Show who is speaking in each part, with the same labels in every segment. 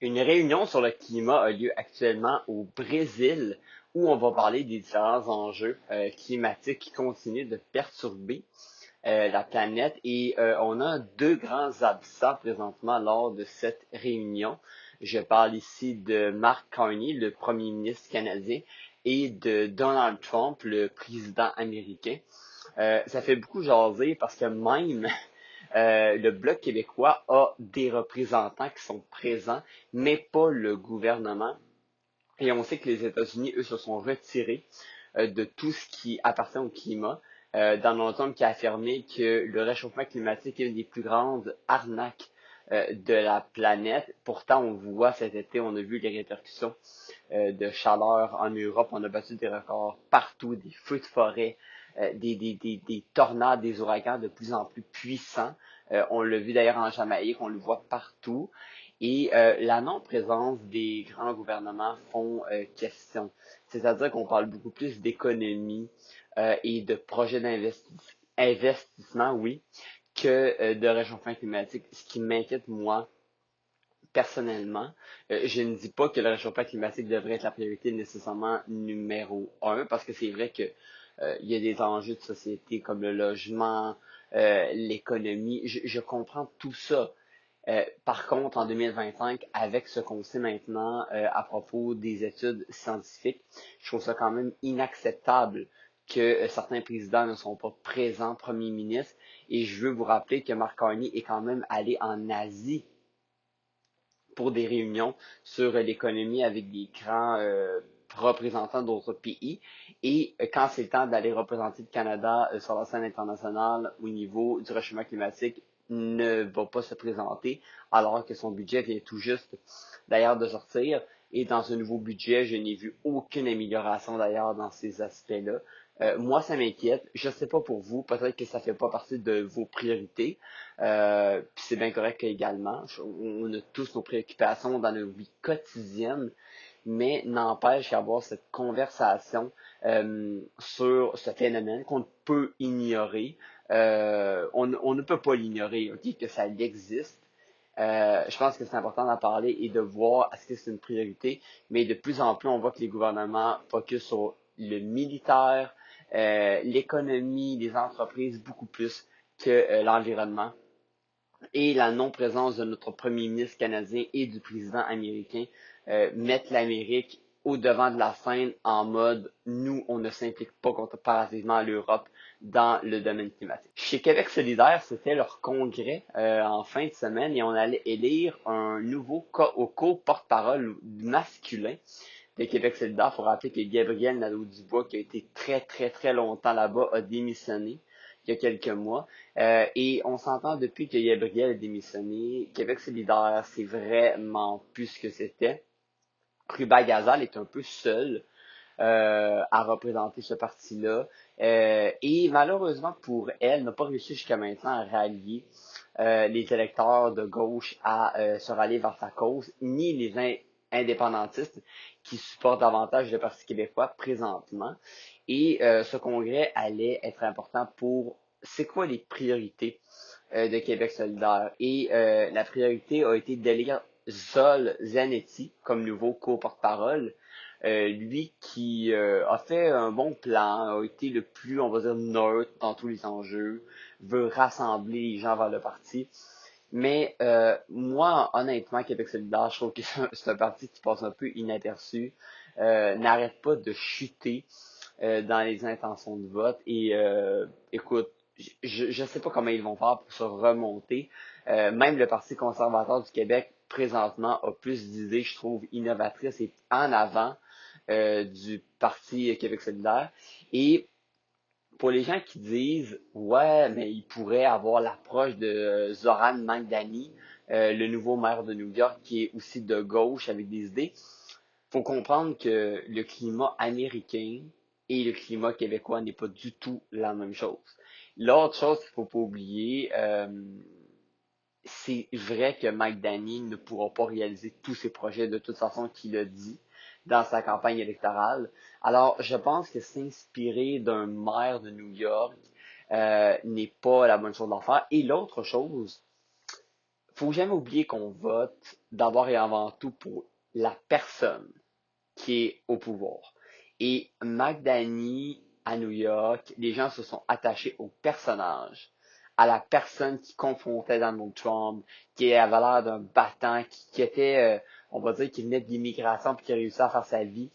Speaker 1: Une réunion sur le climat a lieu actuellement au Brésil où on va parler des différents enjeux climatiques qui continuent de perturber la planète et on a deux grands absents présentement lors de cette réunion. Je parle ici de Mark Carney, le premier ministre canadien, et de Donald Trump, le président américain. Ça fait beaucoup jaser parce que même le Bloc québécois a des représentants qui sont présents, mais pas le gouvernement. Et on sait que les États-Unis, eux, se sont retirés de tout ce qui appartient au climat. Donald Trump qui a affirmé que le réchauffement climatique est une des plus grandes arnaques de la planète. Pourtant, on voit cet été, on a vu les répercussions de chaleur en Europe. On a battu des records partout, des feux de forêt, des tornades, des ouragans de plus en plus puissants. On l'a vu d'ailleurs en Jamaïque, on le voit partout. Et la non-présence des grands gouvernements font question. C'est-à-dire qu'on parle beaucoup plus d'économie et de projets d'investissement, oui, que de réchauffement climatique. Ce qui m'inquiète, moi, personnellement, je ne dis pas que le réchauffement climatique devrait être la priorité nécessairement numéro un, parce que c'est vrai que il y a des enjeux de société comme le logement, l'économie. Je comprends tout ça. Par contre, en 2025, avec ce qu'on sait maintenant à propos des études scientifiques, je trouve ça quand même inacceptable que certains présidents ne sont pas présents, premier ministre. Et je veux vous rappeler que Mark Carney est quand même allé en Asie pour des réunions sur l'économie avec des grands représentants d'autres pays. Et quand c'est le temps d'aller représenter le Canada sur la scène internationale au niveau du réchauffement climatique, ne va pas se présenter alors que son budget vient tout juste d'ailleurs de sortir. Et dans ce nouveau budget, je n'ai vu aucune amélioration d'ailleurs dans ces aspects-là. Moi, ça m'inquiète. Je ne sais pas pour vous, peut-être que ça ne fait pas partie de vos priorités. Puis c'est bien correct également. On a tous nos préoccupations dans nos vies quotidiennes, mais n'empêche qu'avoir cette conversation sur ce phénomène qu'on peut ignorer, on ne peut pas l'ignorer, ok, que ça existe. Je pense que c'est important d'en parler et de voir est-ce que c'est une priorité, mais de plus en plus, on voit que les gouvernements focus sur le militaire, l'économie, les entreprises beaucoup plus que l'environnement et la non-présence de notre premier ministre canadien et du président américain mettent l'Amérique au devant de la scène en mode nous, on ne s'implique pas comparativement à l'Europe dans le domaine climatique. Chez Québec solidaire, c'était leur congrès en fin de semaine et on allait élire un nouveau co-porte-parole masculin de Québec solidaire. Il faut rappeler que Gabriel Nadeau-Dubois, qui a été très très très longtemps là-bas, a démissionné il y a quelques mois. Et on s'entend depuis que Gabriel a démissionné. Québec solidaire, c'est vraiment plus ce que c'était. Ruba Gazal est un peu seul à représenter ce parti-là. Et malheureusement pour elle, n'a pas réussi jusqu'à maintenant à rallier les électeurs de gauche à se rallier vers sa cause, ni les indépendantistes qui supportent davantage le Parti québécois présentement. Et ce congrès allait être important pour c'est quoi les priorités de Québec solidaire. Et la priorité a été d'élire Zol Zanetti comme nouveau co-porte-parole. Lui qui a fait un bon plan, a été le plus, on va dire, neutre dans tous les enjeux, veut rassembler les gens vers le parti. Mais moi, honnêtement, Québec solidaire, je trouve que c'est un parti qui passe un peu inaperçu, n'arrête pas de chuter dans les intentions de vote. Et écoute, je ne sais pas comment ils vont faire pour se remonter. Même le Parti conservateur du Québec, présentement, a plus d'idées, je trouve, innovatrices et en avant du Parti Québec solidaire. Et pour les gens qui disent ouais, mais il pourrait avoir l'approche de Zoran Mandani, le nouveau maire de New York, qui est aussi de gauche avec des idées, faut comprendre que le climat américain et le climat québécois n'est pas du tout la même chose. L'autre chose qu'il faut pas oublier, c'est vrai que Mike Danny ne pourra pas réaliser tous ses projets de toute façon qu'il a dit dans sa campagne électorale. Alors, je pense que s'inspirer d'un maire de New York n'est pas la bonne chose d'en faire. Et l'autre chose, faut jamais oublier qu'on vote d'abord et avant tout pour la personne qui est au pouvoir. Et McDaniel à New York, les gens se sont attachés au personnage, à la personne qui confrontait Donald Trump, qui avait l'air d'un battant, qui était, on va dire, qui venait de l'immigration puis qui a réussi à faire sa vie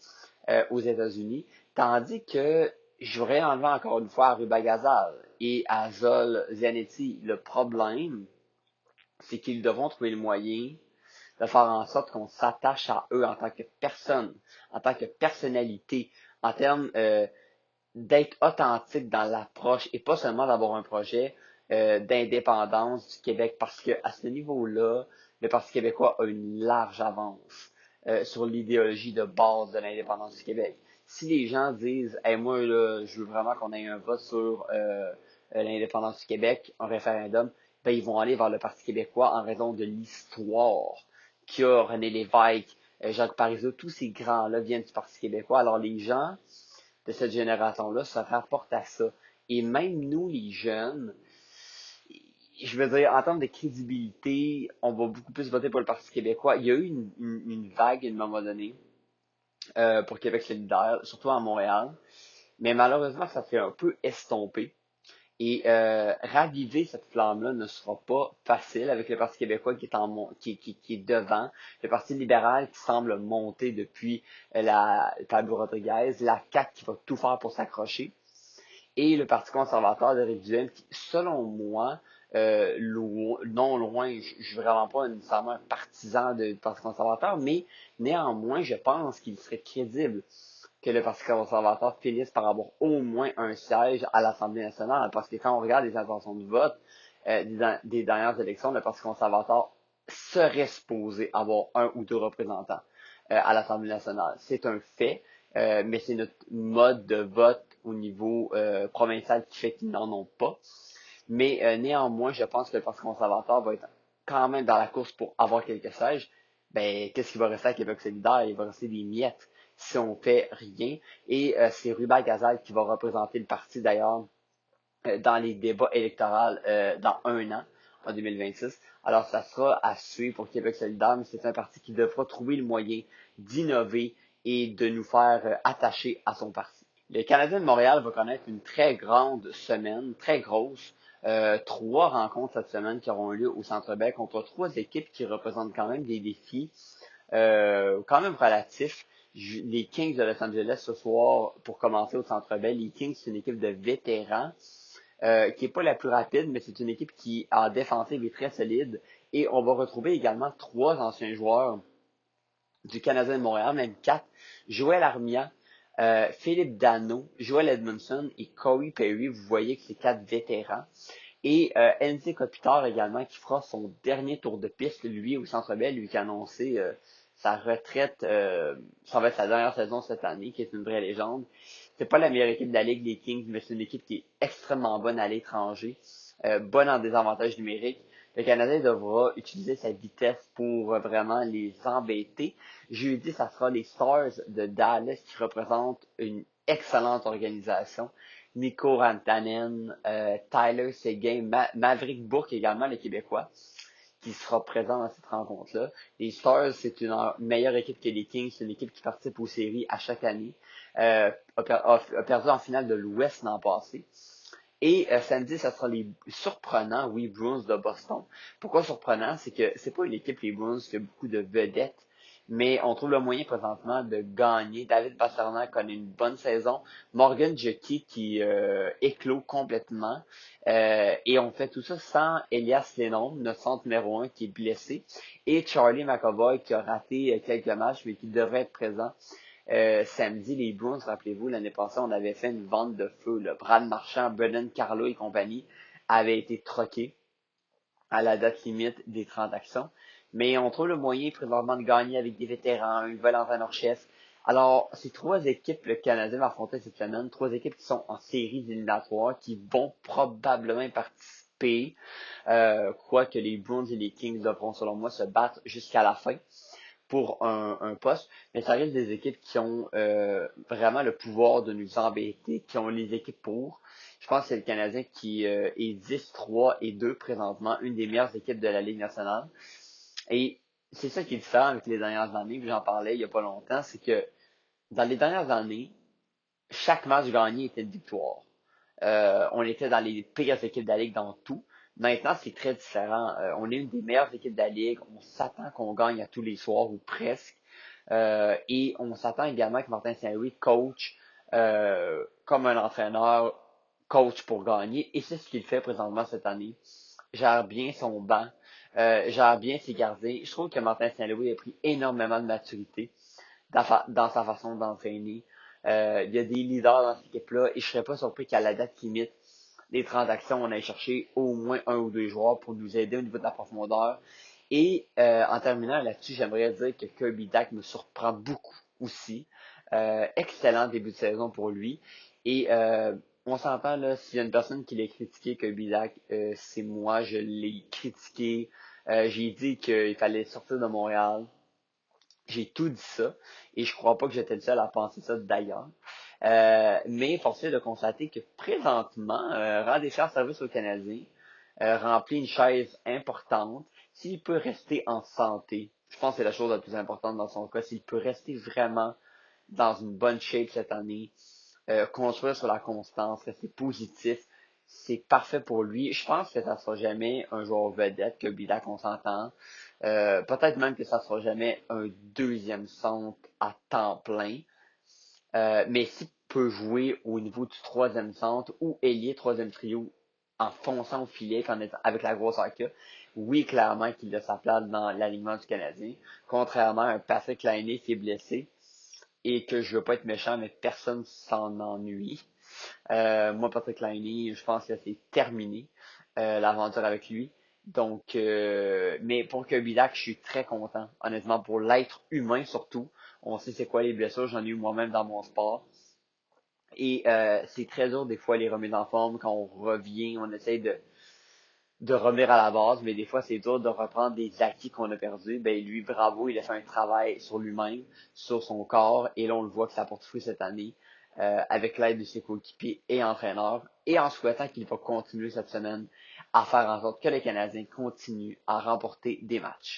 Speaker 1: aux États-Unis. Tandis que je voudrais enlever encore une fois à Ruba Gazal et à Zol Zanetti. Le problème, c'est qu'ils devront trouver le moyen de faire en sorte qu'on s'attache à eux en tant que personne, en tant que personnalité, en termes d'être authentique dans l'approche et pas seulement d'avoir un projet d'indépendance du Québec parce que à ce niveau-là, le Parti québécois a une large avance sur l'idéologie de base de l'indépendance du Québec. Si les gens disent hey, moi là, je veux vraiment qu'on ait un vote sur l'indépendance du Québec, un référendum, ben, ils vont aller vers le Parti québécois en raison de l'histoire qu'il y a René Lévesque, Jacques Parizeau, tous ces grands-là viennent du Parti québécois. Alors les gens de cette génération-là se rapportent à ça. Et même nous, les jeunes, je veux dire, en termes de crédibilité, on va beaucoup plus voter pour le Parti québécois. Il y a eu une vague à un moment donné pour Québec solidaire, surtout à Montréal. Mais malheureusement, ça s'est un peu estompé. Et raviver cette flamme-là ne sera pas facile avec le Parti québécois qui est devant, le Parti libéral qui semble monter depuis la Pablo Rodriguez, la CAQ qui va tout faire pour s'accrocher, et le Parti conservateur d'Éric Duhaime qui, selon moi, non loin, je suis vraiment pas nécessairement un partisan du Parti conservateur, mais néanmoins, je pense qu'il serait crédible que le Parti conservateur finisse par avoir au moins un siège à l'Assemblée nationale, parce que quand on regarde les intentions de vote des dernières élections, le Parti conservateur serait supposé avoir un ou deux représentants à l'Assemblée nationale. C'est un fait, mais c'est notre mode de vote au niveau provincial qui fait qu'ils n'en ont pas. Mais néanmoins, je pense que le Parti conservateur va être quand même dans la course pour avoir quelques sièges. Ben, qu'est-ce qui va rester à Québec solidaire? Il va rester des miettes si on fait rien. Et c'est Ruben Gazal qui va représenter le parti d'ailleurs dans les débats électoraux dans un an, en 2026. Alors ça sera à suivre pour Québec solidaire, mais c'est un parti qui devra trouver le moyen d'innover et de nous faire attacher à son parti. Le Canadien de Montréal va connaître une très grande semaine, très grosse. Trois rencontres cette semaine qui auront lieu au Centre Bell contre trois équipes qui représentent quand même des défis quand même relatifs. Les Kings de Los Angeles ce soir, pour commencer au Centre Bell, les Kings, c'est une équipe de vétérans qui n'est pas la plus rapide, mais c'est une équipe qui, en défensive, est très solide. Et on va retrouver également trois anciens joueurs du Canadien de Montréal, même quatre. Joël Armia, Philippe Dano, Joël Edmondson et Corey Perry. Vous voyez que c'est quatre vétérans. Et NC Kopitar également, qui fera son dernier tour de piste, lui, au Centre Bell, lui qui a annoncé sa retraite, ça va être sa dernière saison cette année, qui est une vraie légende. C'est pas la meilleure équipe de la Ligue, les Kings, mais c'est une équipe qui est extrêmement bonne à l'étranger, bonne en désavantage numérique. Le Canadien devra utiliser sa vitesse pour vraiment les embêter. Jeudi, ça sera les Stars de Dallas qui représentent une excellente organisation. Nico Rantanen, Tyler Seguin, Maverick Bourque également, le Québécois, qui sera présent dans cette rencontre-là. Les Stars, c'est une meilleure équipe que les Kings, c'est une équipe qui participe aux séries à chaque année, a perdu en finale de l'Ouest l'an passé. Et samedi, ça sera les surprenants, oui, Bruins de Boston. Pourquoi surprenant? C'est que c'est pas une équipe, les Bruins, qui a beaucoup de vedettes, mais on trouve le moyen présentement de gagner. David Pastrnak connaît une bonne saison. Morgan Jokic qui éclot complètement. Et on fait tout ça sans Elias Lennon, notre centre numéro 1 qui est blessé. Et Charlie McAvoy qui a raté quelques matchs, mais qui devrait être présent samedi, les Bruins, rappelez-vous, l'année passée, on avait fait une vente de feu. Là. Brad Marchand, Brendan Carlo et compagnie avaient été troqués à la date limite des transactions. Mais on trouve le moyen présentement de gagner avec des vétérans, un Valentin Orchef. Alors, ces trois équipes, le Canadien va affronter cette semaine, trois équipes qui sont en séries éliminatoires, qui vont probablement participer, quoique les Bruins et les Kings devront, selon moi, se battre jusqu'à la fin pour un poste, mais ça reste des équipes qui ont vraiment le pouvoir de nous embêter, qui ont les équipes pour. Je pense que c'est le Canadien qui est 10-3-2 présentement, une des meilleures équipes de la Ligue nationale. Et c'est ça qui est différent avec les dernières années, puis j'en parlais il y a pas longtemps, c'est que dans les dernières années, chaque match gagné était une victoire. On était dans les pires équipes de la Ligue dans tout. Maintenant, c'est très différent. On est une des meilleures équipes de la Ligue. On s'attend qu'on gagne à tous les soirs, ou presque. Et on s'attend également que Martin Saint-Louis coach comme un entraîneur coach pour gagner. Et c'est ce qu'il fait présentement cette année. Gère bien son banc, gère bien ses gardiens. Je trouve que Martin Saint-Louis a pris énormément de maturité dans sa façon d'entraîner. Il y a des leaders dans cette équipe-là et je serais pas surpris qu'à la date limite des transactions, on aille chercher au moins un ou deux joueurs pour nous aider au niveau de la profondeur. Et en terminant là-dessus, j'aimerais dire que Kirby Dack me surprend beaucoup aussi. Excellent début de saison pour lui. Et on s'entend là, s'il y a une personne qui l'a critiqué, Kirby Dack, c'est moi, je l'ai critiqué. J'ai dit qu'il fallait sortir de Montréal. J'ai tout dit ça et je crois pas que j'étais le seul à penser ça d'ailleurs. Mais force est de constater que présentement, rend des chers services aux Canadiens, remplit une chaise importante. S'il peut rester en santé, je pense que c'est la chose la plus importante dans son cas, s'il peut rester vraiment dans une bonne shape cette année, construire sur la constance, rester positif, c'est parfait pour lui. Je pense que ça sera jamais un joueur vedette, que Bidak, on s'entend. Peut-être même que ça sera jamais un deuxième centre à temps plein. Mais s'il peut jouer au niveau du troisième centre ou ailier troisième trio en fonçant au filet avec la grosse hockey, oui, clairement qu'il a sa place dans l'alignement du Canadien. Contrairement à un Patrick Laine qui est blessé et que je veux pas être méchant, mais personne s'en ennuie. Moi, Patrick Laine, je pense que c'est terminé l'aventure avec lui. Donc, mais pour Kirby Dack, je suis très content. Honnêtement, pour l'être humain surtout. On sait c'est quoi les blessures, j'en ai eu moi-même dans mon sport. Et c'est très dur des fois les remises en forme quand on revient, on essaye de revenir à la base, mais des fois c'est dur de reprendre des acquis qu'on a perdus. Ben lui, bravo, il a fait un travail sur lui-même, sur son corps, et là on le voit que ça porte fruit cette année, avec l'aide de ses coéquipiers et entraîneurs, et en souhaitant qu'il va continuer cette semaine à faire en sorte que les Canadiens continuent à remporter des matchs.